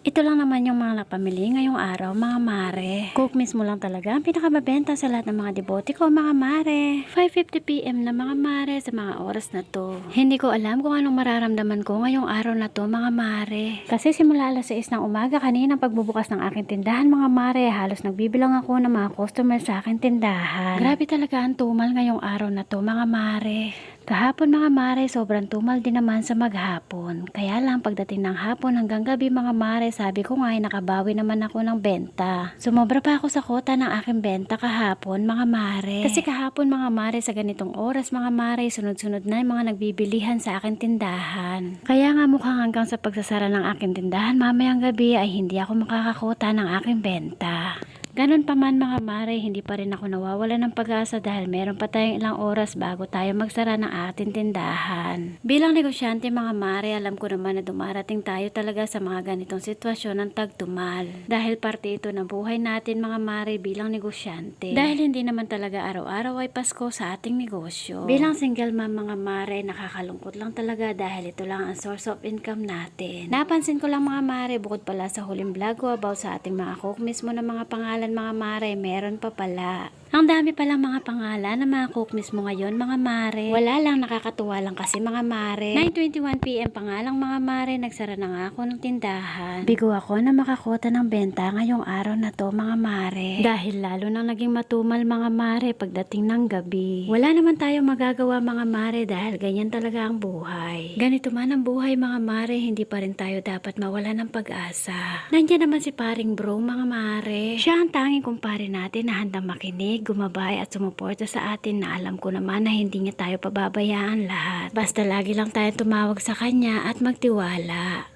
Ito lang naman yung mga napamili ngayong araw, mga mare. Cook mismo lang talaga ang pinakamabenta sa lahat ng mga debote ko, mga mare. 5:50 PM na, mga mare, sa mga oras na to. Hindi ko alam kung anong mararamdaman ko ngayong araw na to, mga mare. Kasi simula alas 6 ng umaga kanina pagbubukas ng aking tindahan, mga mare, halos nagbibilang ako ng mga customer sa aking tindahan. Grabe talaga ang tumal ngayong araw na to, mga mare. Kahapon, mga mare, sobrang tumal din naman sa maghapon. Kaya lang pagdating ng hapon hanggang gabi, mga mare, sabi ko nga ay nakabawi naman ako ng benta. Sumobra pa ako sa kota ng aking benta kahapon, mga mare. Kasi kahapon, mga mare, sa ganitong oras, mga mare, sunod-sunod na yung mga nagbibilihan sa aking tindahan. Kaya nga mukhang hanggang sa pagsasara ng aking tindahan mamayang gabi ay hindi ako makakakota ng aking benta. Ganon pa man, mga mare, hindi pa rin ako nawawala ng pag-asa dahil meron pa tayong ilang oras bago tayo magsara ng ating tindahan. Bilang negosyante, mga mare, alam ko naman na dumarating tayo talaga sa mga ganitong sitwasyon ng tagtumal. Dahil parte ito ng buhay natin, mga mare, bilang negosyante. Dahil hindi naman talaga araw-araw ay Pasko sa ating negosyo. Bilang single mom, mga mare, nakakalungkot lang talaga dahil ito lang ang source of income natin. Napansin ko lang, mga mare, bukod pala sa huling vlog ko about sa ating mga cook mismo ng mga pangalan, mga mare, meron pa pala. Ang dami palang mga pangalan ng mga cook mismo ngayon, mga mare. Wala lang, nakakatuwa lang kasi, mga mare. 9:21 PM pa nga lang, mga mare, nagsara na nga ako ng tindahan. Bigo ako na makakota ng benta ngayong araw na to, mga mare. Dahil lalo nang naging matumal, mga mare, pagdating ng gabi. Wala naman tayong magagawa, mga mare, dahil ganyan talaga ang buhay. Ganito man ang buhay, mga mare, hindi pa rin tayo dapat mawala ng pag-asa. Nandiyan naman si paring bro, mga mare. Siya ang tanging kumpare natin na handang makinig, gumabay at sumuporta sa atin, na alam ko naman na hindi niya tayo pababayaan lahat. Basta lagi lang tayo tumawag sa kanya at magtiwala.